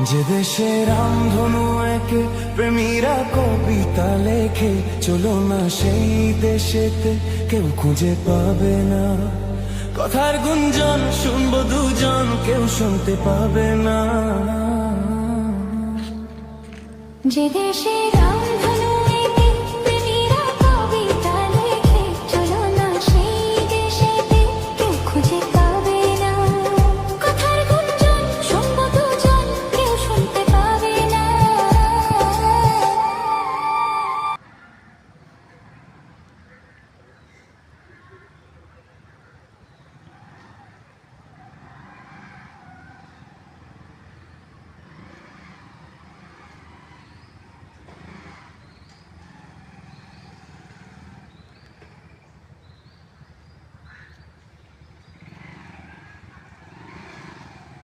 যে দেশে রামধনু একে প্রেমীরা কবিতা লেখে, চলো না সেই দেশেতে, কেউ খুঁজে পাবে না। কথার গুঞ্জন শুনবো দুজন, কেউ শুনতে পাবে না। যে দেশে রামধনু